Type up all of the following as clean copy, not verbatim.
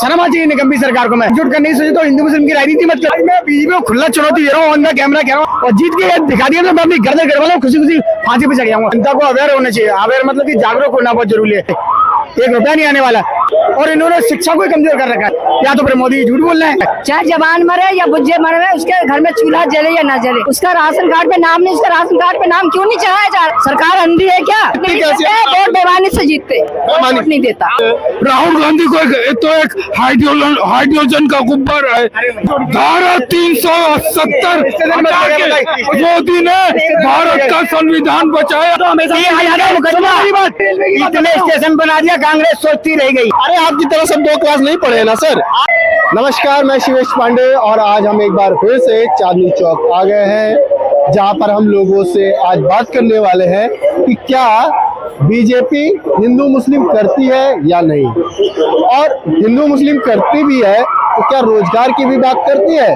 शर्म आनी चाहिए निकम्मी सरकार को। मैं जुट करने की सोची तो हिंदू मुस्लिम की राजनीति मत कर। मैं बीजेपी को खुला चुनौती दे रहा हूँ, ऑन द कैमरा कह रहा हूँ, और जीत के दिखा दिया तो मैं अपनी गर्दन कटवा खुशी खुशी फांसी पे चढ़ जाऊंगा। जनता को अवेयर होना चाहिए, अवेयर मतलब कि जागरूक होना बहुत जरूरी है। 1 रुपया नहीं आने वाला, और इन्होंने शिक्षा को ही कमजोर कर रखा है। या तो फिर मोदी झूठ बोल रहे हैं, चाहे जवान मरे या बुज्जे मरे, उसके घर में चूल्हा जले या ना जले, उसका राशन कार्ड पे नाम नहीं, उसका राशन कार्ड पे नाम क्यों नहीं चढ़ाया जा रहा? सरकार अंधी है क्या? वोट बेईमानी से जीतते, वोट नहीं देता। राहुल गांधी को एक हाइड्रोजन का गुब्बर है। धारा 370 मोदी ने भारत का संविधान बचाया। इतने स्टेशन बना दिया, कांग्रेस सोचती रह गई। अरे आपकी तरह सब 2 क्लास नहीं पढ़े ना सर। नमस्कार, मैं शिवेश पांडे और आज हम एक बार फिर से चांदनी चौक आ गए हैं, जहां पर हम लोगों से आज बात करने वाले हैं कि क्या बीजेपी हिंदू मुस्लिम करती है या नहीं, और हिंदू मुस्लिम करती भी है तो क्या रोजगार की भी बात करती है,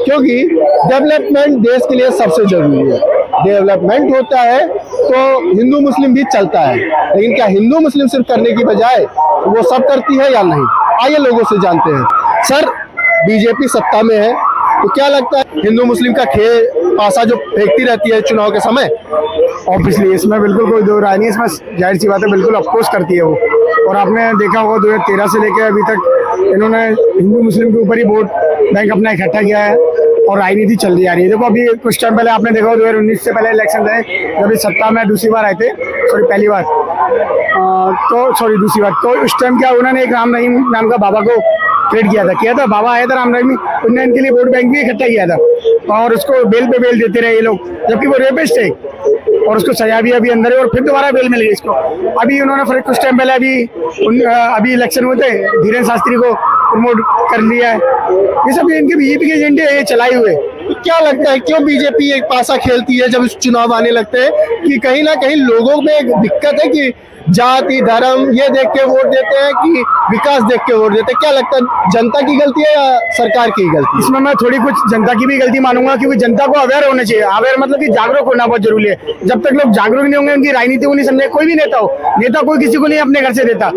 क्योंकि डेवलपमेंट देश के लिए सबसे जरूरी है। डेवलपमेंट होता है तो हिंदू मुस्लिम भी चलता है, लेकिन क्या हिंदू मुस्लिम सिर्फ करने की बजाय वो सब करती है या नहीं? आइए लोगों से जानते हैं। सर, बीजेपी सत्ता में है तो क्या लगता है हिंदू मुस्लिम का पासा जो फेंकती रहती है चुनाव के समय? ऑब्वियसली इसमें बिल्कुल कोई दो राय नहीं, इसमें जाहिर सी बात है, बिल्कुल अपोज करती है वो। और आपने देखा होगा 2013 से लेकर अभी तक इन्होंने हिंदू मुस्लिम के ऊपर ही वोट बैंक अपना इकट्ठा किया है और राजनीति चल रही आ रही है। देखो अभी कुछ टाइम पहले आपने देखा 2019 से पहले इलेक्शन थे, जब इस सत्ता में दूसरी बार आए थे, पहली बार दूसरी बार, तो उस टाइम क्या उन्होंने एक राम रहीम नाम का बाबा को क्रिएट किया था। बाबा आया था राम रहीम, उन्होंने इनके लिए वोट बैंक भी इकट्ठा किया था, और उसको बेल पे बेल देते रहे ये लोग, जबकि वो रेपिस्ट है, और उसको सजा भी अभी अंदर है, और फिर दोबारा बेल मिल गई इसको। अभी उन्होंने फिर कुछ टाइम पहले अभी इलेक्शन हुए थे, धीरेन्द्र शास्त्री को प्रमोट कर लिया है। ये सब इनके बीजेपी के एजेंडे ये चलाए हुए। तो क्या लगता है क्यों बीजेपी एक पासा खेलती है जब चुनाव आने लगते हैं, कि कहीं ना कहीं लोगों में एक दिक्कत है कि जाति धर्म ये देख के वोट देते हैं कि विकास देख के वोट देते हैं? क्या लगता है जनता की गलती है या सरकार की गलती? इसमें मैं थोड़ी कुछ जनता की भी गलती मानूंगा, क्योंकि जनता को अवेयर होना चाहिए। अवेयर मतलब कि जागरूक होना बहुत जरूरी है। जब तक लोग जागरूक नहीं होंगे, उनकी राजनीति को नहीं समझे, कोई भी नेता हो, नेता कोई किसी को नहीं अपने घर से देता।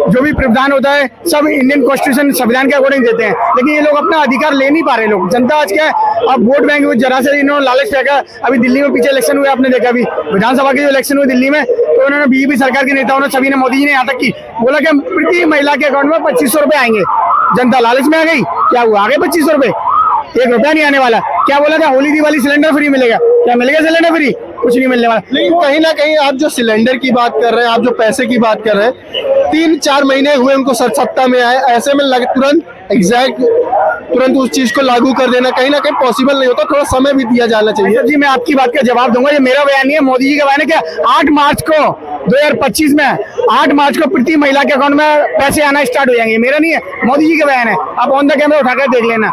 जो भी प्रावधान होता है सब इंडियन कॉन्स्टिट्यूशन संविधान के अकॉर्डिंग देते हैं, लेकिन ये लोग अपना अधिकार ले नहीं पा रहे लोग। जनता आज क्या है, अब वोट बैंक जरा से इन्होंने लालच फेंका। अभी दिल्ली में पीछे इलेक्शन हुए, आपने देखा, अभी विधानसभा के जो इलेक्शन हुए दिल्ली में, तो उन्होंने बीजेपी सरकार के नेताओं ने सभी ने, मोदी जी ने यहाँ तक की बोला कि प्रति महिला के अकाउंट में 2500 रुपए आएंगे। जनता लालच में आ गई, क्या हुआ? आ गए 2500 रुपए, 1 रुपया नहीं आने वाला। क्या बोला था? होली दिवाली सिलेंडर फ्री मिलेगा, क्या मिलेगा सिलेंडर फ्री? कुछ नहीं मिलने वाला। लेकिन कहीं ना कहीं आप जो सिलेंडर की बात कर रहे हैं, आप जो पैसे की बात कर रहे हैं, 3-4 महीने हुए उनको सत्ता में आए, ऐसे में तुरंत उस चीज को लागू कर देना कहीं ना कहीं पॉसिबल नहीं होता, थोड़ा समय भी दिया जाना चाहिए। जी, मैं आपकी बात का जवाब दूंगा, ये मेरा बयान नहीं है, मोदी जी का बयान है। क्या 8 मार्च को 2025 में 8 मार्च को प्रति महिला के अकाउंट में पैसे आना स्टार्ट हो जाएंगे। मेरा नहीं है, मोदी जी का बयान है। आप ऑन द कैमरा उठाकर देख लेना,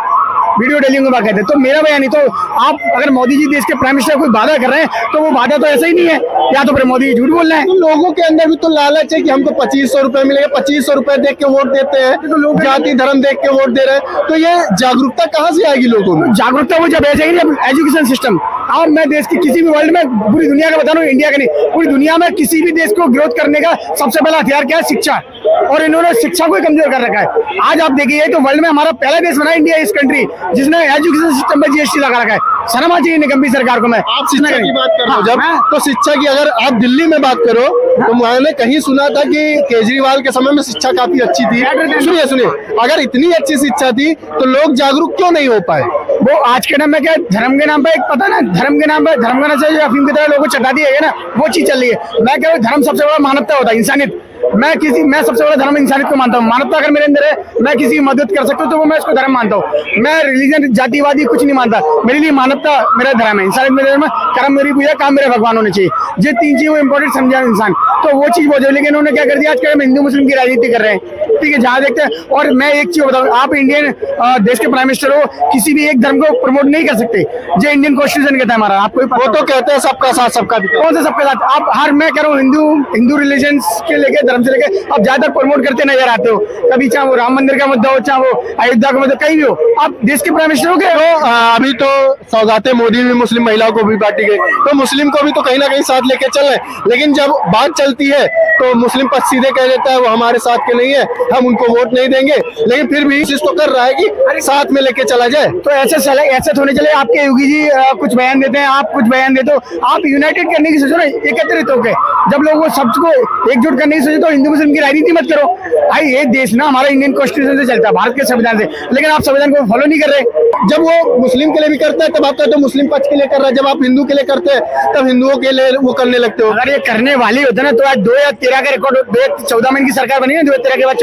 वीडियो डेलिंग में कहते हैं, तो मेरा बयान नहीं। तो आप अगर मोदी जी देश के प्राइम मिनिस्टर कोई वादा कर रहे हैं, तो वो वादा तो ऐसा ही नहीं है, या तो फिर मोदी जी झूठ बोल रहे हैं। तो लोगों के अंदर भी तो लालच है कि हमको 2500 रुपए मिलेगा, 2500 रुपए देख के वोट देते हैं, तो लोग जाति धर्म देख के वोट दे रहे हैं, तो ये जागरूकता कहाँ से आएगी लोगों में? जागरूकता वो जब ऐसे जब एजुकेशन सिस्टम, अब मैं देश की किसी भी वर्ल्ड में, पूरी दुनिया का बता रहा हूँ, इंडिया का नहीं, पूरी दुनिया में किसी भी देश को ग्रोथ करने का सबसे पहला हथियार क्या है? शिक्षा। और इन्होंने शिक्षा को कमजोर कर रखा है। आज आप देखिए तो वर्ल्ड में हमारा पहला देश बना इंडिया, इस कंट्री जिसने एजुकेशन सिस्टम में जीएसटी लगा रखा है। शर्म आनी चाहिए निकम्मी सरकार को। मैं आप शिक्षा की बात कर रहे हो जब, तो शिक्षा की अगर आप दिल्ली में बात करो तो मैंने कहीं सुना था कि केजरीवाल के समय में शिक्षा काफी अच्छी थी। सुनिए, अगर इतनी अच्छी शिक्षा थी तो लोग जागरूक क्यों नहीं हो पाए? वो आज के नाम में क्या, धर्म के नाम पे, एक पता ना, धर्म के नाम पे धर्म का नशा जो अफीम की तरह लोगों को चटा दिया है ना, वो चीज चल रही है। मैं कह रहा हूँ धर्म सबसे बड़ा मानवता होता है, इंसानियत। मैं सबसे बड़ा धर्म इंसानियत को मानता हूँ। मानवता अगर मेरे अंदर है, मैं किसी की मदद कर सकता हूँ, तो वो मैं इसको धर्म मानता हूँ। मैं रिलीजन जातिवादी कुछ नहीं मानता। मेरे लिए मानवता मेरा धर्म है, इंसानियत मेरा धर्म है, कर्म मेरी पूजा, काम मेरा भगवान होने चाहिए। ये 3 चीजें इंपॉर्टेंट समझा इंसान, तो वो चीज बोझ। लेकिन उन्होंने क्या कर दिया, आज कल हिंदू मुस्लिम की राजनीति कर रहे हैं। ठीक है, जहाँ देखते हैं। और मैं एक चीज बताऊँ, आप इंडियन देश के प्राइम मिनिस्टर हो, किसी भी एक धर्म को प्रमोट नहीं कर सकते। जो इंडियन कॉन्स्टिट्यूशन कहता है हमारा, आपको वो तो कहते हैं सबका साथ सबका विकास। कौन सा सबका साथ? आप मैं कह रहा हूँ हिंदू रिलीजन के लेके धर्म से लेके आप ज्यादातर प्रमोट करते नजर आते हो। कभी चाहे वो राम मंदिर का मुद्दा हो, चाहे वो अयोध्या का मुद्दा, कहीं भी हो, आप देश के प्राइम मिनिस्टर हो गए। तो अभी तो सौगातें मोदी भी मुस्लिम महिलाओं को भी बांटी गई, तो मुस्लिम को भी तो कहीं ना कहीं साथ लेके चल रहे हैं। लेकिन जब बात चलती है तो मुस्लिम पक्ष सीधे कह देता है वो हमारे साथ के नहीं है, हम उनको वोट नहीं देंगे। लेकिन फिर भी कोशिश तो कर रहा है कि साथ में लेके चला जाए। तो ऐसे थोड़े चले। आपके योगी जी कुछ बयान देते हैं, आप कुछ बयान देते हो, आप यूनाइटेड करने की सोचो ना, एकत्रित होकर। जब लोग वो सबको एकजुट करने की सोचे तो हिंदू मुस्लिम की राजनीति मत करो। भाई ये देश ना हमारा इंडियन कॉन्स्टिट्यूशन से चलता है, भारत के संविधान से, लेकिन आप संविधान को फॉलो नहीं कर रहे। जब वो मुस्लिम के लिए भी करता है तब आप कहते हो मुस्लिम पक्ष के लिए कर रहा है, जब आप हिंदू के लिए करते हैं तब हिंदुओं के लिए वो करने लगते हो। अगर ये करने वाले होते ना तो आज 2013 का रिकॉर्ड, 2014 में इनकी सरकार बनी है, 2013 के बाद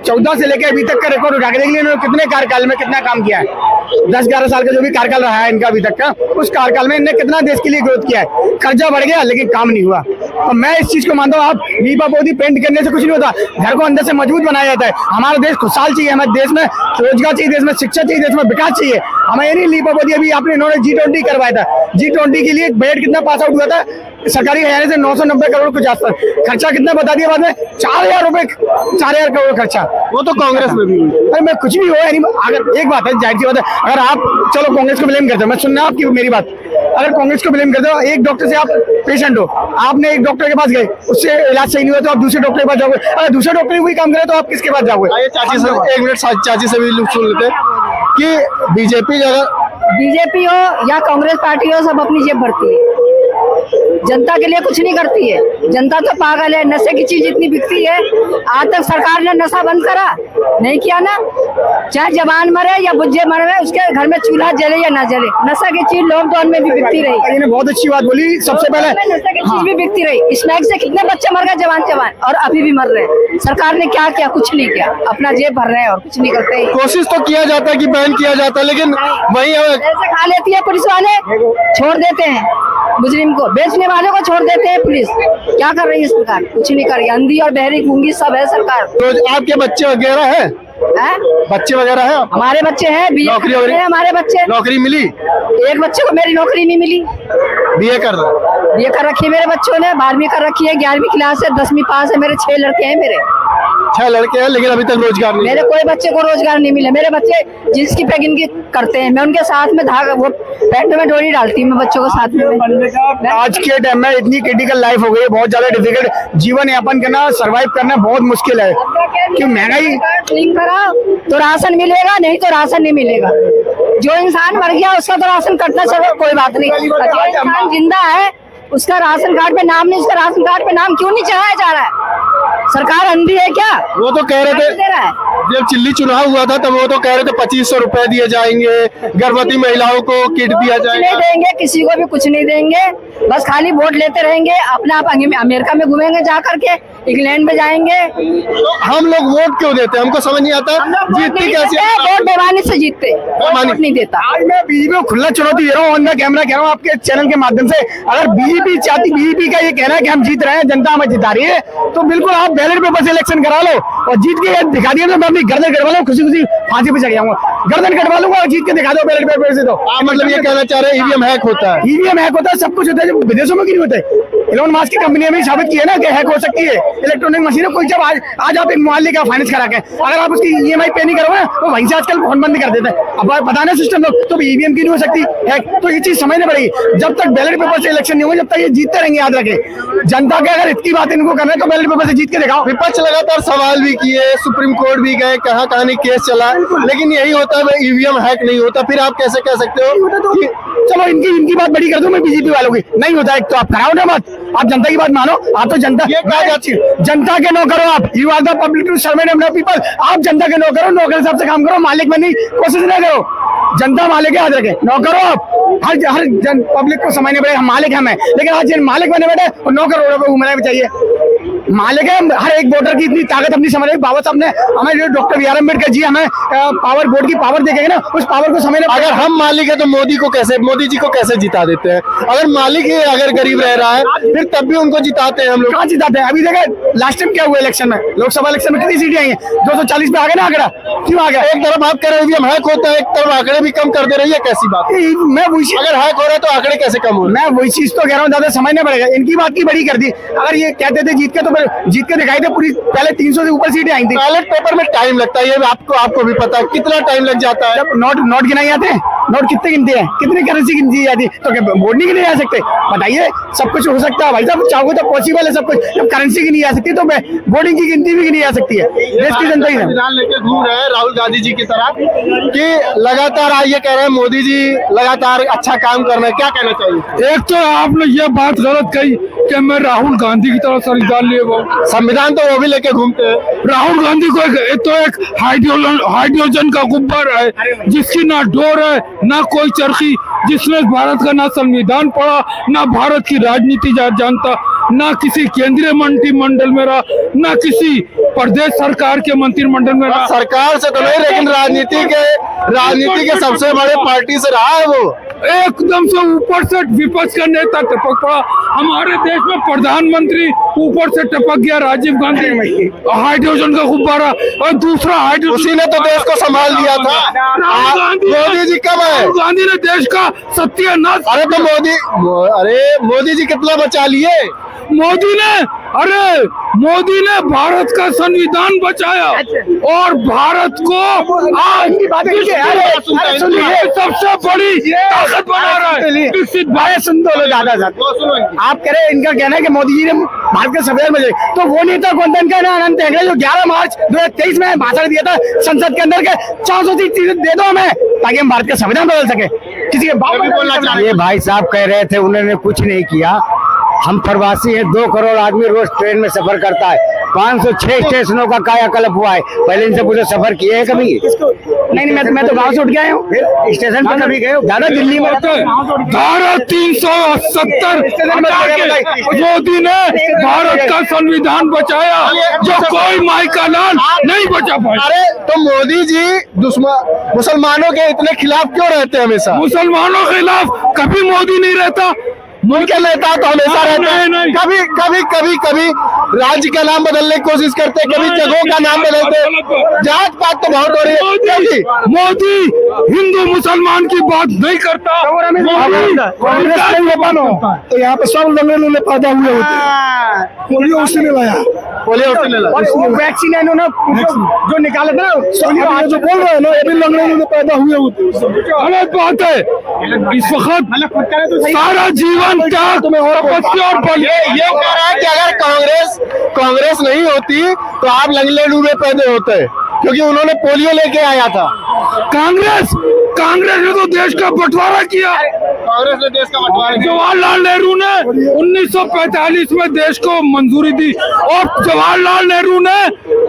14 से लेकर अभी तक का रिकॉर्ड उठा के देख लिया इन्होंने कितने कार्यकाल में कितना काम किया है। 10-11 साल का जो भी कार्यकाल रहा है इनका अभी तक का, उस कार्यकाल में इन्होंने कितना देश के लिए ग्रोथ किया है। कर्जा बढ़ गया लेकिन काम नहीं हुआ। और मैं इस चीज को मानता हूँ, आप लीपा पोती पेंट करने से कुछ नहीं होता, घर को अंदर से मजबूत बनाया जाता है। हमारा देश खुशहाल चाहिए, हमारे देश में रोजगार चाहिए, देश में शिक्षा चाहिए, देश में विकास चाहिए। हमें नहीं लीपा पोती। अभी आपने इन्होंने G20 करवाया था, G20 के लिए बजट कितना पास आउट हुआ था सरकारी खजाने से? 990 करोड़ कुछ आसपास। खर्चा कितना बता दिया बाद में? 4000 रुपए, 4000 करोड़ खर्चा। वो तो कांग्रेस में भी। अरे मैं कुछ भी हो, अगर एक बात है, जाहिर सी बात है, अगर आप चलो कांग्रेस को ब्लेम करते हो, मैं सुनना आपकी मेरी बात, अगर कांग्रेस को ब्लेम करते हो, एक डॉक्टर से आप पेशेंट हो, आपने एक डॉक्टर के पास गए, उससे इलाज सही नहीं हुआ तो आप दूसरे डॉक्टर के पास जाओगे। अगर दूसरे डॉक्टर ने वही काम करे तो आप किसके पास जाओगे? चाची से एक मिनट, चाची से भी सुन लेते हैं कि बीजेपी हो या कांग्रेस पार्टी हो, सब अपनी जेब भरती है, जनता के लिए कुछ नहीं करती है। जनता तो पागल है, नशे की चीज इतनी बिकती है। आज तक सरकार ने नशा बंद करा नहीं किया ना। चाहे जवान मरे या बुज्जे मरे, उसके घर में चूल्हा जले या ना जले, नशा की चीज लॉकडाउन में भी बिकती रही। इन्होंने बहुत अच्छी बात बोली। सबसे पहले नशा की चीज भी बिकती रही। स्नैक से कितने बच्चे मर गए, जवान और अभी भी मर रहे हैं। सरकार ने क्या किया? कुछ नहीं किया, अपना जेब भर रहे हैं और कुछ नहीं करते। कोशिश तो किया जाता है कि बैन किया जाता है, लेकिन वही ऐसे खा लेती है पुलिस वाले, छोड़ देते हैं मुजरिम को, बेचने वाले को छोड़ देते हैं पुलिस। क्या कर रही है सरकार? कुछ नहीं कर रही। अंधी और बहरी गूंगी सब है सरकार। तो आपके बच्चे वगैरह है? बच्चे वगैरह है? हमारे बच्चे हैं, नौकरी है हमारे बच्चे। नौकरी मिली? एक बच्चे को मेरी नौकरी नहीं मिली। बीए कर रहा है? बीए कर रखी है मेरे बच्चों ने, 12वीं कर रखी है, 11वीं क्लास है, 10वीं पास है। मेरे 6 लड़के हैं मेरे। 6 लड़के हैं लेकिन अभी तक रोजगार नहीं। मेरे कोई बच्चे को रोजगार नहीं मिले। मेरे बच्चे जिसकी पैकिंग करते हैं, मैं उनके साथ में धागा, वो पैंट में डोरी डालती हूँ मैं बच्चों को साथ में। आज के टाइम में इतनी क्रिटिकल लाइफ हो गई है, बहुत ज्यादा डिफिकल्ट जीवन यापन करना, सरवाइव करना बहुत मुश्किल है। क्यों? महंगाई कराओ तो राशन मिलेगा, नहीं तो राशन नहीं मिलेगा। जो इंसान मर गया उसका तो राशन कटना चाहिए, कोई बात नहीं। जो इंसान जिंदा है उसका राशन कार्ड पे नाम नहीं, उसका राशन कार्ड पे नाम क्यों नहीं चढ़ाया जा रहा है? सरकार अंधी है क्या? वो तो कह रहे थे जब चिल्ली चुनाव हुआ था तब वो तो कह रहे थे 2500 रुपए दिए जाएंगे, गर्भवती महिलाओं को किट दिया जाएगा। नहीं देंगे, किसी को भी कुछ नहीं देंगे, बस खाली वोट लेते रहेंगे। अपना आप अमेरिका में घूमेंगे जा करके, इंग्लैंड में जाएंगे। हम लोग वोट क्यों देते हैं? हमको समझ नहीं आता। जीतती कैसे? वोट बेईमानी से जीतते, वोट नहीं देता। आज मैं बीजेपी को खुला चुनौती दे रहा हूँ, ऑन द कैमरा कह रहा हूँ आपके चैनल के माध्यम से, अगर बीजेपी चाहती, बीजेपी का ये कहना है कि हम जीत रहे हैं, जनता हमें जिता रही है, तो बिल्कुल आप बैलेट पेपर से इलेक्शन करा लो और जीत के दिखा दिया तो मैं अपनी गर्दन कटवा लूँ, खुशी खुशी फांसी पे चढ़ जाऊंगा, गर्दन कटवा लूंगा और जीत के दिखा दो बैलेट पेपर से। तो आप मतलब ये कहना चाह रहे हैं ईवीएम हैक होता है? ईवीएम हैक होता है, सब कुछ होता है, जो विदेशों में क्यों होता है? इलोन मस्क की कंपनी ने साबित किया ना कि हैक हो सकती है इलेक्ट्रॉनिक मशीन। कोई जब आज आप एक मोबाइल लेकर फाइनेंस करा के अगर आप उसकी EMI पे नहीं करोगे तो वहीं से आजकल फोन बंद कर देते हैं। अब बताना सिस्टम लोग, तो ईवीएम की नहीं हो सकती हैक, तो ये चीज समझनी पड़ेगी। जब तक बैलेट पेपर से इलेक्शन नहीं होगा जब तक ये जीतते रहेंगे। याद रखें, जनता के अगर इतनी बात इनको करना है तो बैलेट पेपर से जीत के दिखाओ। विपक्ष लगातार सवाल भी किए, सुप्रीम कोर्ट भी गए, कहाँ कहानी केस चला, लेकिन यही होता है ईवीएम हैक नहीं होता। फिर आप कैसे कह सकते हो? चलो इनकी बात बड़ी कर दूं मैं बीजेपी वालों की, नहीं होता है तो आप कराओ ना मत, आप जनता की बात मानो। आप तो जनता जनता के नौकर हो, आप you are the public to servant of the people. आप जनता के नौकर हो, नौकर हिसाब से काम करो, मालिक बनने की कोशिश ना करो। जनता मालिक है, याद रखे, नौकर हो आप। हर जन पब्लिक को समझने पड़ेगा हम मालिक हमें, लेकिन आज जिन मालिक बने बैठे और नौकर रोडों पर घूमना भी चाहिए। मालिक है हर एक वोटर की इतनी ताकत अपनी समझ रहे। बाबा साहब ने हमें जो डॉक्टर BR अम्बेडकर जी हमें पावर बोर्ड की पावर देखेंगे ना, उस पावर को समझने। अगर हम मालिक है तो मोदी जी को कैसे जिता देते हैं? अगर मालिक ही अगर गरीब रह रहा है फिर तब भी उनको जिताते हैं हम लोग। कहाँ जिताते हैं? अभी देखे लास्ट टाइम क्या हुआ इलेक्शन में, लोकसभा इलेक्शन में कितनी सीटें आई हैं? 240 पे आ गए ना आंकड़ा, क्यों आ गया? एक तरफ आप कह रहे हैं हैक होता है, एक तरफ आंकड़े भी कम कर दे रही है, कैसी बात? मैं वही, अगर हैक हो रहा है तो आंकड़े कैसे कम हो? मैं वही चीज तो कह रहा हूँ, ज्यादा समझना पड़ेगा। इनकी बात की बड़ी कर दी। अगर ये कहते थे जीत के तो जीत के दिखाई थे पूरी, पहले 300 से ऊपर सीटें आई थी। बैलेट पेपर में टाइम लगता है, ये आपको भी पता है कितना टाइम लग जाता है। जब नोट गिनाए जाते हैं, नोट कितने गिनते हैं, कितनी करेंसी गिनती जाती है, तो क्या वोट नहीं गिने जा सकते? बताइए, सब कुछ हो सकता है भाई साहब, चाहो तो पॉसिबल है सब कुछ। जब करेंसी गिनी जा सकती है तो वोटिंग की गिनती भी गिनी जा सकती है। देश की जनता ही संविधान लेके घूम रहे हैं राहुल गांधी जी की तरह कि लगातार ये कह रहे हैं मोदी जी लगातार अच्छा काम कर रहे हैं, क्या कहना चाहिए? एक तो आपने ये बात गलत कही कि मैं राहुल गांधी की तरह संविधान लिए हुआ। संविधान तो वो भी लेके घूमते हैं। राहुल गांधी को एक हाइड्रोजन का गुब्बर है, जिसकी ना डोर है ना कोई चरखी, जिसने भारत का ना संविधान पढ़ा, ना भारत की राजनीति जानता, ना किसी केंद्रीय मंत्रिमंडल में रहा, ना किसी प्रदेश सरकार के मंत्रिमंडल में रहा। सरकार से तो नहीं, लेकिन राजनीति के सबसे बड़े पार्टी से रहा है वो। एकदम से ऊपर से विपक्ष का नेता टपक पड़ा। हमारे देश में प्रधानमंत्री ऊपर से टपक गया राजीव गांधी, हाइड्रोजन का गुब्बारा, और दूसरा हाइड्रोजन, उसी ने तो देश को संभाल लिया था। मोदी जी कब है? गांधी ने देश का सत्यानाश। अरे तो मोदी जी कितना बचा लिए? मोदी ने भारत का संविधान बचाया और भारत को आज सबसे बड़ी ताकत बना रहा है। विकसित भारत। सुन दो लो दादा साहब, आप कह रहे हैं, इनका कहना है कि मोदी जी ने भारत का संविधान बचाया, तो वो नेता कौन था? इनका नाम अनंत हेगड़े, जो 11 मार्च 2023 में भाषण दिया था संसद के अंदर के 400 सीट दे दो हमें, ताकि हम भारत का संविधान बदल सके। किसी के बाप बोलना चाहिए। भाई साहब कह रहे थे, उन्होंने कुछ नहीं किया। हम प्रवासी हैं, 2 करोड़ आदमी रोज ट्रेन में सफर करता है, 506 स्टेशनों का कायाकल्प हुआ है। पहले इनसे पूछो सफर किए है कभी? नहीं, मैं तो गाँव से उठ के आया हूँ। स्टेशन पर कभी गए हो? दादा दिल्ली में धारा 370 मोदी ने भारत का संविधान बचाया, जो कोई माई का लाल नहीं बचा पाया। अरे तो मोदी जी मुसलमानों के इतने खिलाफ क्यों रहते हैं हमेशा? मुसलमानों के खिलाफ कभी मोदी नहीं रहता। उनके नेता तो हमेशा रहते हैं। नहीं। कभी राज्य का नाम बदलने की कोशिश करते हैं, कभी जगहों का नाम बदलते हैं। जात पात तो बहुत हो रही है। मोदी हिंदू मुसलमान की बात नहीं करता। तो यहाँ पे सब लोग पैदा हुए होते, पोलियो उससे नहीं लाया, वैक्सीन है इन्होंने जो निकाला था ना, जो बोल रहे हैं ना, ये भी लंगड़े में पैदा हुए होते। गलत बात है। इस वक्त सारा जीवन क्या और ये कह रहा है कि अगर कांग्रेस नहीं होती तो आप लंगड़े में पैदा होते, क्योंकि उन्होंने पोलियो लेके आया था। कांग्रेस ने तो देश का बंटवारा किया। कांग्रेस ने देश का बंटवारा किया। जवाहरलाल नेहरू ने 1945 में देश को मंजूरी दी, और जवाहरलाल नेहरू ने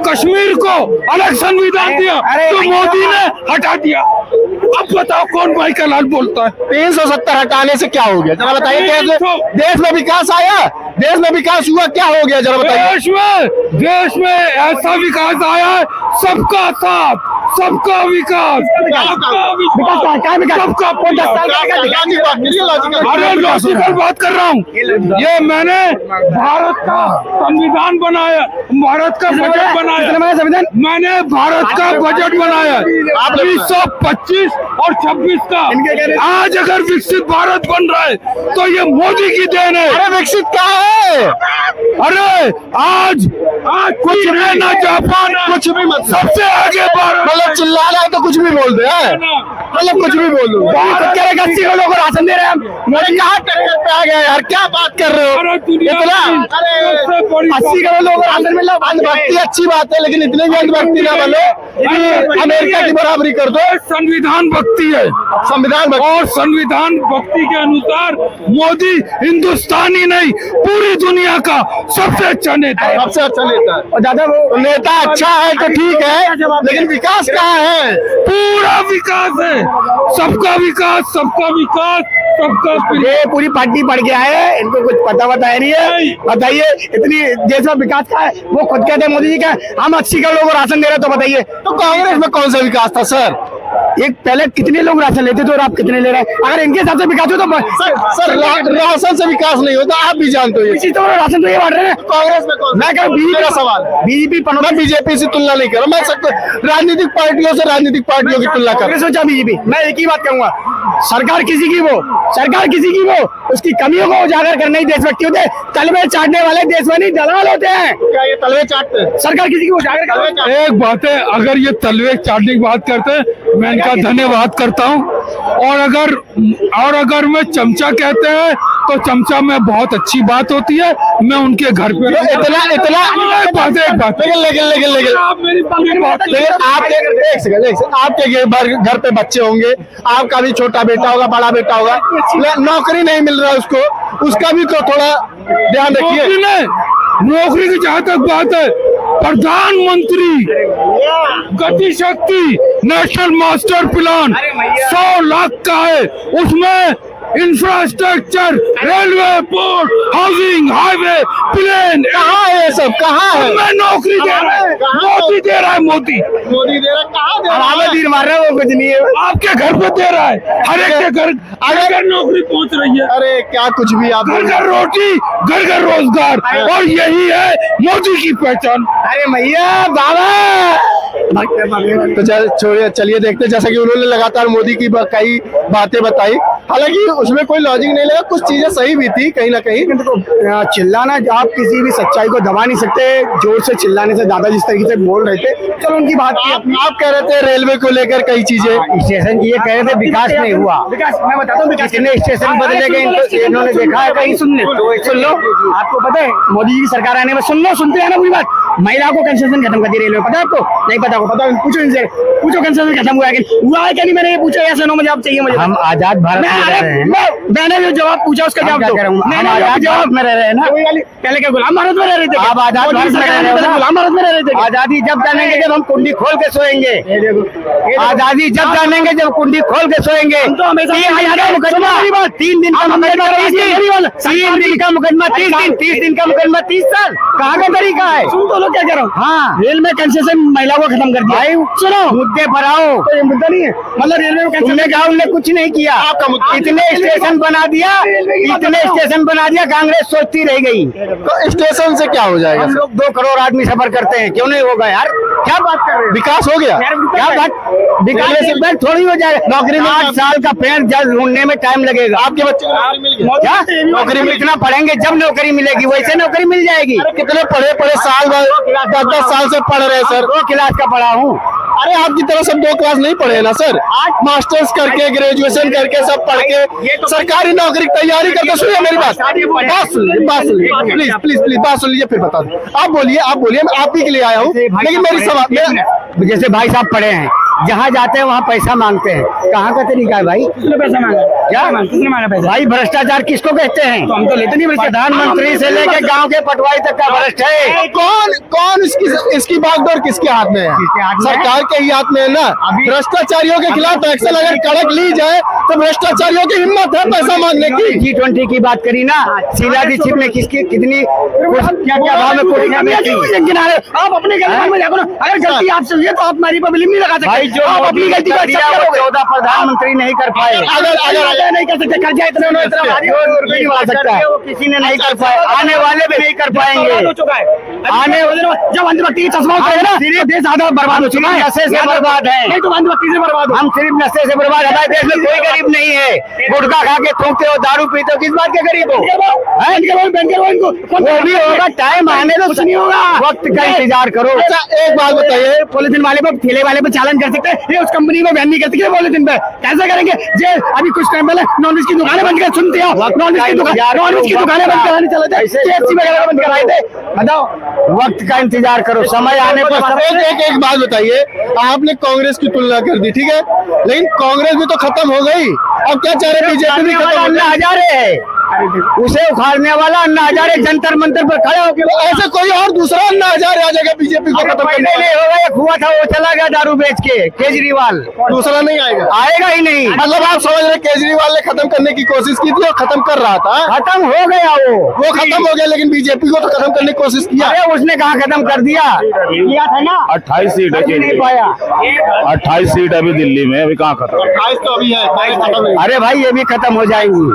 कश्मीर को अलग संविधान दिया, तो मोदी ने हटा दिया। अब बताओ कौन भाई का लाल बोलता है? 370 हटाने से क्या हो गया, जरा बताइए। देश में विकास आया, देश में विकास हुआ, क्या हो गया जरा बताइए। देश में ऐसा विकास आया है, सबका साथ, सबका विकास, अरे लॉजिकल बात कर रहा हूँ। ये मैंने भारत का संविधान बनाया, भारत का बजट बनाया, मैंने भारत का बजट बनाया 1925 और 26 का। आज अगर विकसित भारत बन रहा है तो ये मोदी की देन है। अरे विकसित क्या है? अरे आज कुछ है ना, जापान है, कुछ भी मत, सबसे आगे भारत। मतलब चिल्लाना है तो कुछ भी बोल दे, मतलब कुछ भी बोल दो। 80 करोड़ को राशन दे रहे हैं हम। मैंने कहा टक्कर पे आ गया यार, क्या बात कर रहे हो? इतना 80 करोड़ लोगों को राशन मिल रहा। अंधभक्ति अच्छी बात है, लेकिन इतनी भी अंधभक्ति ना बनो अमेरिका की बराबरी कर दो। संविधान भक्ति है, संविधान और संविधान भक्ति के अनुसार मोदी हिंदुस्तानी नहीं, पूरी दुनिया का सबसे अच्छा नेता है। सबसे अच्छा नेता है। और दादा वो नेता अच्छा है तो ठीक है, लेकिन विकास कहाँ है? पूरा विकास है, सबका विकास, सबका विकास, सबका। ये पूरी पार्टी पड़ गया है, इनको कुछ पता नहीं है। बताइए, इतनी देश में विकास का है, वो खुद कहते हैं मोदी जी का हम 80 करोड़ लोगों को राशन दे रहे, तो बताइए तो कांग्रेस में कौन सा विकास था सर? एक पहले कितने लोग राशन लेते थे और आप कितने ले रहे हैं? अगर इनके हिसाब से विकास हो तो सर राशन से विकास नहीं होता, आप भी जानते हो। इसी तरह राशन तो ये बांट रहे हैं। कांग्रेस में कौन? मैं कह बीजेपी का सवाल, बीजेपी मैं बीजेपी से तुलना नहीं कर रहा, मैं सबको राजनीतिक पार्टियों की तुलना कर। कांग्रेस हो चाहे बीजेपी, मैं एक ही बात कहूंगा, सरकार किसी की वो उसकी कमियों को उजागर करने ही देशभक्ति होते हैं। तलवे चाटने वाले देशवानी दलाल होते हैं। क्या ये तलवे चाटते हैं? सरकार किसी की उजागर करते हैं। एक बात है, अगर ये तलवे चाटने की बात करते हैं मैं इनका धन्यवाद करता हूँ। और अगर मैं चमचा कहते हैं तो चमचा में बहुत अच्छी बात होती है। मैं उनके घर पे इतना एक बात लेकिन आप मेरी बात आपके एक सेकंड आपके घर पे बच्चे होंगे, आपका भी छोटा बेटा होगा, बड़ा बेटा होगा, नौकरी नहीं मिल रहा उसको, उसका भी तो थोड़ा ध्यान रखिए। नौकरी की जहाँ तक बात है, प्रधानमंत्री गति शक्ति नेशनल मास्टर प्लान 100 लाख का है। उसमें infrastructure, railway, port, housing, highway, plane, कहाँ है ये सब? कहाँ है? मैं नौकरी दे रहा है, मोदी दे रहा है। मोदी दे रहा, कहाँ दे रहा है? हमें तीर मार रहा है, वो कुछ नहीं है। आपके घर पे दे रहा है, हर एक के घर अगर नौकरी पहुंच रही है। अरे क्या कुछ भी आप घर घर रोटी, घर घर रोजगार, और यही है मोदी की पहचान। अरे भैया बाबा तो छोड़िए, चलिए देखते हैं। जैसा कि उन्होंने लगातार मोदी की कई बातें बताई, हालांकि उसमें कोई लॉजिक नहीं लगा, कुछ चीजें सही भी थी कहीं ना कहीं। देखो चिल्लाना, आप किसी भी सच्चाई को दबा नहीं सकते जोर से चिल्लाने से। दादा जिस तरीके से बोल रहे थे, चलो उनकी बात की। आप कह रहे थे रेलवे को लेकर कई चीजें, स्टेशन की ये कह रहे थे विकास नहीं हुआ। विकास मैं बताता हूँ, कितने स्टेशन बदले गए इन्होंने देखा है कहीं? सुन लो, आपको पता है मोदी जी की सरकार आने में, सुनते हैं ना पूरी बात। महिला को कंसेशन खत्म कर दी रेलवे, पता है आपको? नहीं पता को पता, पूछो इनसे, पूछो कंसेशन खत्म हुआ है कि हुआ है क्या नहीं। मैंने ये पूछा, या सुनो मुझे, आप चाहिए मुझे। हम आजाद भारत में रह रहे हैं। मैंने जो जवाब पूछा उसका जवाब दो। हम आजाद भारत में रह रहे हैं ना। पहले क्या गुलाम भारत में रह रहे थे? आप आजाद भारत में रह रहे हो ना? गुलाम भारत में रह रहे थे। आजादी जब जानेंगे जब हम कुंडी खोल के सोएंगे। आजादी जब जानेंगे जब कुंडी खोल के सोएंगे। 3 दिन का मुकदमा 30 दिन का मुकदमा 30 साल। कहाँ का तरीका है? सुन तो लो क्या कह रहा हूँ। हाँ, रेल में कंसेशन महिला को खत्म कर दिया। भाई सुनो, मुद्दे पर आओ। तो ये मुद्दा नहीं है, मतलब रेलवे में तुमने कहा उनने कुछ नहीं किया। आपका मुद्दा इतने स्टेशन बना दिया, कांग्रेस सोचती रह गई। तो स्टेशन से क्या हो जाएगा? हम लोग 2 करोड़ आदमी सफर करते हैं, क्यों नहीं होगा यार? क्या बात कर रहे हो? विकास हो गया? क्या बात? विकास एक बार थोड़ी हो जाएगा। नौकरी में 8 साल का पेड़ जल्द ढूंढने में टाइम लगेगा। आपके बच्चे को नौकरी मिल गया? क्या नौकरी में इतना पढ़ेंगे जब नौकरी मिलेगी, वैसे नौकरी मिल जाएगी। कितने पढ़े साल बाद 10 साल से पढ़ रहे हैं सर। 2 क्लास का पढ़ा हूँ। अरे आपकी तरह सब 2 क्लास नहीं पढ़े ना सर, मास्टर्स करके, ग्रेजुएशन करके, सब पढ़ के सरकारी नौकरी की तैयारी करके। सुनिए मेरी बात सुनिए, प्लीज बात सुन लीजिए, फिर बता दूं। आप बोलिए, मैं आप ही के लिए आया हूँ, लेकिन मेरी सवाल, जैसे भाई साहब पढ़े हैं, जहाँ जाते हैं वहाँ पैसा मांगते हैं। कहाँ का तरीका है भाई? किसने पैसा मांगा? क्या किसने मांगा पैसा? भाई भ्रष्टाचार किसको कहते हैं? तो हम तो लेते नहीं। प्रधानमंत्री से लेके गांव के पटवारी तक का भ्रष्ट है। कौन इसकी बागडोर किसके हाथ में है? सरकार के ही हाथ में है ना। भ्रष्टाचारियों के खिलाफ एक्शन अगर कड़क ली जाए तो भ्रष्टाचारियों की हिम्मत है पैसा मांगने की। G20 की बात करी ना, शीला दीक्षित ने किसकी कितनी क्या भाव में कुर्सियां बेची? आप अपने गलती में देखो ना, अगर गलती आपसे हुई है तो आप हमारी पर बिल्ली नहीं लगा सकते। भाई जो आप अपनी गलती को दिया वो 14 प्रधानमंत्री नहीं कर पाए। अगर नहीं कर सकते, कर्जा इतना भारी नहीं बढ़ा सकता है, वो किसी ने नहीं कर पाए, आने वाले भी नहीं कर पाएंगे। हो चुका है आने जब अंधभक्ति की चश्मा उतारे ना, देश आधा बर्बाद हो चुका है। नशे से बर्बाद है, नहीं तो अंधभक्ति से बर्बाद हो। हम सिर्फ नशे से बर्बाद। हमारे देश में कोई गरीब नहीं है। गुटखा खा के थूकते हो, दारू पीते हो, किस बात के गरीब हो? वो भी होगा, टाइम आने दो, कुछ नहीं होगा, वक्त का इंतजार करो। अच्छा एक बात बताइए, पॉलिथीन वाले पर, ठेले वाले पर चालान कर सकते हैं, ये उस कंपनी को बैन नहीं कर सकते पॉलिथीन पे। कैसे करेंगे? जे अभी कुछ टाइम पहले नॉनवेज की दुकानें बंद कर, सुनते हो, नॉनवेज की दुकानें बंद करानी चले थे, KFC वगैरह बंद कराए थे। बताओ, वक्त का इंतजार करो, समय आने पर। एक बात बताइए, आपने कांग्रेस की तुलना कर दी, ठीक है, लेकिन कांग्रेस भी तो खत्म हो गई। अब क्या चाह रहे? बीजेपी भी खत्म हो गई। हजारे है, उसे उखाड़ने वाला अन्ना हजारे जंतर मंतर पर खड़ा होकर। ऐसे कोई और दूसरा अन्ना हजारे आ जाएगा बीजेपी को खत्म करने। नहीं होगा, एक हुआ था, वो चला गया दारू बेच के, केजरीवाल। दूसरा नहीं आएगा, आएगा ही नहीं। मतलब आप समझ रहे केजरीवाल ने खत्म करने की कोशिश की थी और खत्म कर रहा था, खत्म हो गया वो खत्म हो गया, लेकिन बीजेपी को तो खत्म करने की कोशिश किया। अरे उसने कहा खत्म कर दिया, किया था ना। 28 सीट है, नहीं पाया। 28 सीट अभी दिल्ली में, अभी कहाँ खत्म? 28 तो अभी है। अरे भाई ये भी खत्म हो जाएंगी,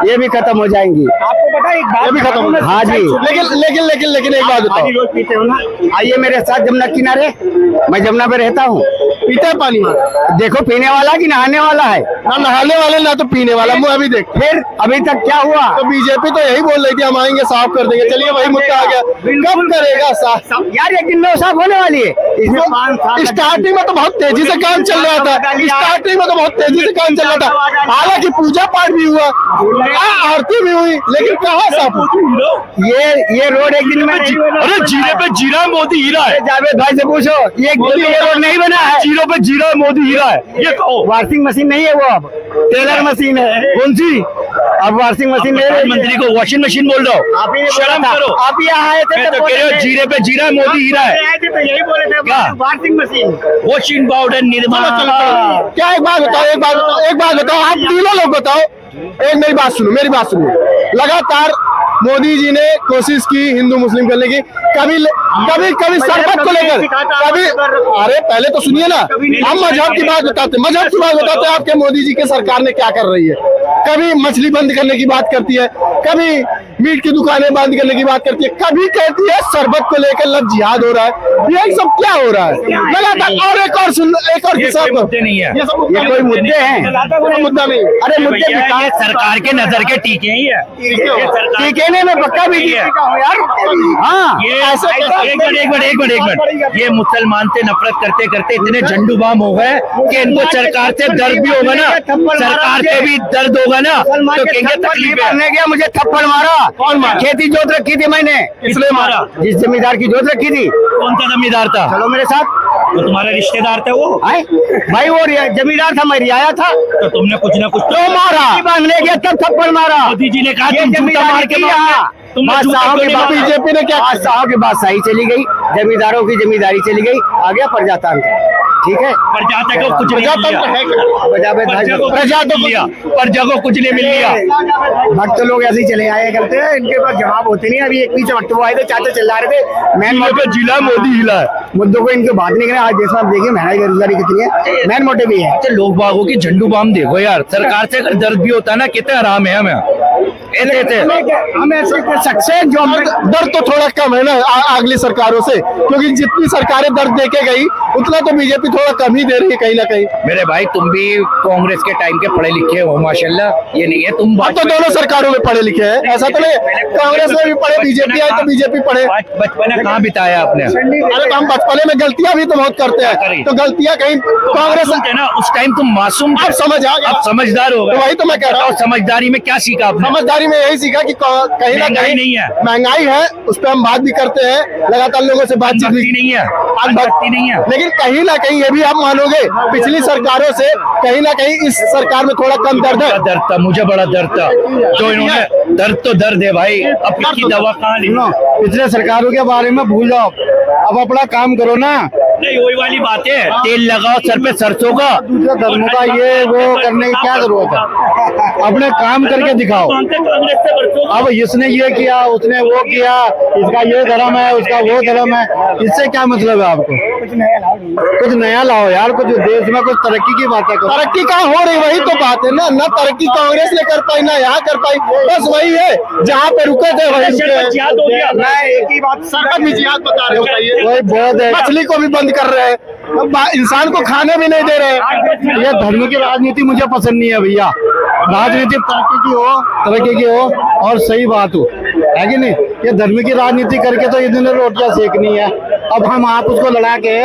ये भी खत्म हो जाएंगी। आपको पता है एक बात, ये भी खत्म हो। हाँ जी, लेकिन एक बात बताओ, रोज पीते हो ना, आइए मेरे साथ जमुना किनारे, मैं जमुना पे रहता हूँ। पीते हैं पानी वहाँ? देखो पीने वाला कि नहाने वाला है, ना नहाने वाले ना तो पीने वाला, मुँह अभी देख। फिर अभी तक क्या हुआ? तो बीजेपी तो यही बोल रही थी हम आएंगे साफ कर देंगे, चलिए वही मुद्दा आ गया, कब करेगा साफ? यार एक दिन में वो साफ होने वाली है। इसमें स्टार्टिंग में तो बहुत तेजी से काम चल रहा था, स्टार्टिंग में तो बहुत तेजी से काम चल रहा था, हालांकि पूजा पाठ भी हुआ, आरती भी हुई, लेकिन कहाँ साफ? ये रोड एक दिन में अरे जीरे पे जीरा मोदी हीरा है, जावेद भाई से पूछो, ये रोड नहीं बना है। जीरो पे जीरा मोदी हीरा है, ये कहो। वॉशिंग मशीन नहीं है वो, अब टेलर मशीन है। कौन सी? अब वॉशिंग मशीन ले रही है। मंत्री को वॉशिंग मशीीन बोल रहा हो? आप ही ने बोला शर्म था। करो। आप ही यहाँ आए थे मैं तो कह रहे हो जीरे पे जीरा मोदी हीरा है। आए थे तो यही बोले थे, क्या? Washing machine. Washing powder Nirma. क्या एक बात बताओ, एक बात बताओ, आप तीनों लोग बताओ, एक मेरी बात सुनो, लगातार मोदी जी ने कोशिश की हिंदू मुस्लिम करने की, कभी शरबत को लेकर, कभी, अरे पहले तो सुनिए ना, हम मजहब की बात बताते आपके मोदी जी के सरकार ने क्या कर रही है। कभी मछली बंद करने की बात करती है, कभी मीट की दुकानें बंद करने की बात करती है, कभी कहती है शरबत को लेकर लव जिहाद हो रहा है। ये सब क्या हो रहा है लगातार? और एक और किसान मुद्दे नहीं है, ये सब ये कोई मुद्दे हैं? कोई मुद्दा नहीं। अरे मुद्दे ये सरकार के नजर के टीके ही है। टीके ने में पक्का भी है यार। हाँ, ये एक मिनट, ये मुसलमान से नफरत करते करते इतने झंडू बाम हो गए कि इनको सरकार से दर्द भी होगा ना, सरकार से भी दर्द होगा ना, तो कहेंगे तकलीफ है। मारने गया, मुझे थप्पड़ मारा। कौन मारा? खेती जोत रखी थी मैंने। किसने मारा? जिस जमींदार की जोत रखी थी। कौन सा जमींदार था? चलो मेरे साथ। तो तुम्हारा रिश्तेदार था वो? आए भाई, वो जमींदार था, मैं रियाया था। तो तुमने कुछ ना कुछ तो मारा, बांधने गया तब थप्पड़ मारा। मोदी जी ने कहा ये तुम जूता मार के यहाँ बादशाहों के मारा। बीजेपी ने क्या? बादशाहों की बादशाही चली गई, जमींदारों की जमींदारी चली गई, आ गया प्रजातंत्र। ठीक है, प्रजा को कुछ नहीं मिल लिया, प्रजा को कुछ नहीं मिल लिया। भक्त लोग ऐसे ही चले आए करते हैं, इनके पास जवाब होते नहीं। अभी एक पीछे भक्त वो आए थे, चाचा चिल्ला रहे थे मैन जिला मोदी हिला है। मुद्दों को इनके बात नहीं करें। आज देश में आप देखिए महंगाई बेरोजगारी कितनी है, मेन मोटिव भी है। अच्छा, लोग बागों की झंडू बाम देखो यार, सरकार से दर्द भी होता है ना, कितने आराम है हमें। हम ऐसे कर सकते हैं जो दर्द तो थोड़ा कम है ना अगली सरकारों से, क्योंकि जितनी सरकारें दर्द देके गई उतना तो बीजेपी थोड़ा कम ही दे रही है कहीं ना कहीं। मेरे भाई तुम भी कांग्रेस के टाइम के पढ़े लिखे हो माशाल्लाह, ये नहीं है तुम अब तो दोनों सरकारों में पढ़े लिखे हैं, ऐसा तो नहीं कांग्रेस में भी पढ़े, बीजेपी आई तो बीजेपी पढ़े। बचपन कहाँ बिताया आपने? अरे हम बचपने में गलतियां भी तो बहुत करते हैं, तो गलतियां कहीं कांग्रेस थे ना उस टाइम, तुम मासूम थे। अब समझ आ गया, अब समझदार हो गए। तो वही तो मैं कह रहा हूँ, समझदारी में क्या सीखा आपने? समझदारी में यही सीखा कि कहीं ना कहीं नहीं है, महंगाई है, उस पर हम बात भी करते हैं, लगातार लोगों से बातचीत भी नहीं है, अनभक्ति नहीं है। लेकिन कहीं ना कहीं ये भी आप मानोगे पिछली सरकारों से कहीं ना कहीं इस सरकार में थोड़ा कम दर्द है। दर्द था, मुझे बड़ा दर्द था जो इन्होंने, दर्द तो दर्द है भाई। अब इसकी दवा कहाँ ली? पिछले सरकारों के बारे में भूल जाओ, अब अपना काम करो ना। नहीं वही वाली बात है, तेल लगाओ सर पे सरसों का। दूसरे धर्मों का ये वो करने की क्या जरूरत है? अपने काम करके दिखाओ। अब इसने ये किया, उसने वो किया, इसका ये धर्म है, उसका वो धर्म है, इससे क्या मतलब है आपको? कुछ नया लाओ यार, कुछ देश में कुछ तरक्की की बातें करो। तरक्की कहाँ हो रही, वही तो बात है ना, ना तरक्की कांग्रेस ने कर पाई ना यहाँ कर पाई, बस वही है जहाँ पे रुके थे वही एक ही बात सरकार भी जिहाद बता रहे हो, वही बहुत है। मछली को भी बंद कर रहे हैं, इंसान को खाने भी नहीं दे रहे हैं। ये धर्म की राजनीति मुझे पसंद नहीं है भैया। राजनीति तरक्की की हो और सही बात हो, है कि नहीं? ये धर्म की राजनीति करके तो इन्होंने रोटियां सेकनी है। अब हम आप उसको लड़ा के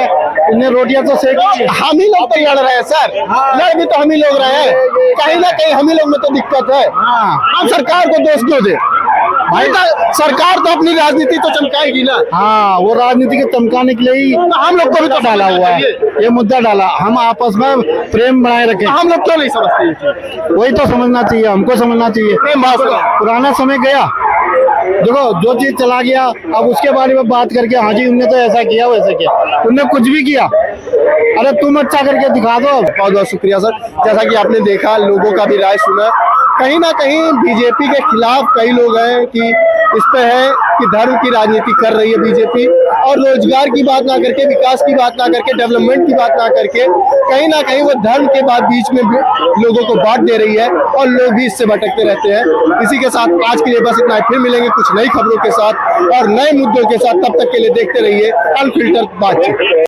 इन्हें रोटियां तो सेकनी है। हम ही लोग तो लड़ रहे हैं सर, लड़ भी तो हम ही लोग रहे हैं, कहीं ना कहीं हम ही लोग में तो दिक्कत है। हम सरकार को दोष क्यों दे भाई? सरकार तो अपनी राजनीति तो चमकाएगी ना। हाँ, वो राजनीति के चमकाने के लिए ही हम लोग को भी तो डाला हुआ है, ये मुद्दा डाला। हम आपस में प्रेम बनाए रखें, हम लोग क्यों नहीं समझते? वही तो समझना चाहिए, हमको समझना चाहिए। पुराना समय गया, देखो जो चीज चला गया, अब उसके बारे में बात करके हाँ जी उनने तो ऐसा किया वैसा किया, तुमने कुछ भी किया, अरे तुम अच्छा करके दिखा दो। बहुत बहुत शुक्रिया सर। जैसा कि आपने देखा, लोगों का भी राय सुना, कहीं ना कहीं बीजेपी के खिलाफ कई लोग हैं कि इस पे है कि धर्म की राजनीति कर रही है बीजेपी, और रोजगार की बात ना करके, विकास की बात ना करके, डेवलपमेंट की बात ना करके कहीं ना कहीं वो धर्म के बाद बीच में लोगों को बांट दे रही है, और लोग भी इससे भटकते रहते हैं। इसी के साथ आज के लिए बस इतना ही, फिर मिलेंगे कुछ नई खबरों के साथ और नए मुद्दों के साथ। तब तक के लिए देखते रहिए अनफिल्टर बातचीत।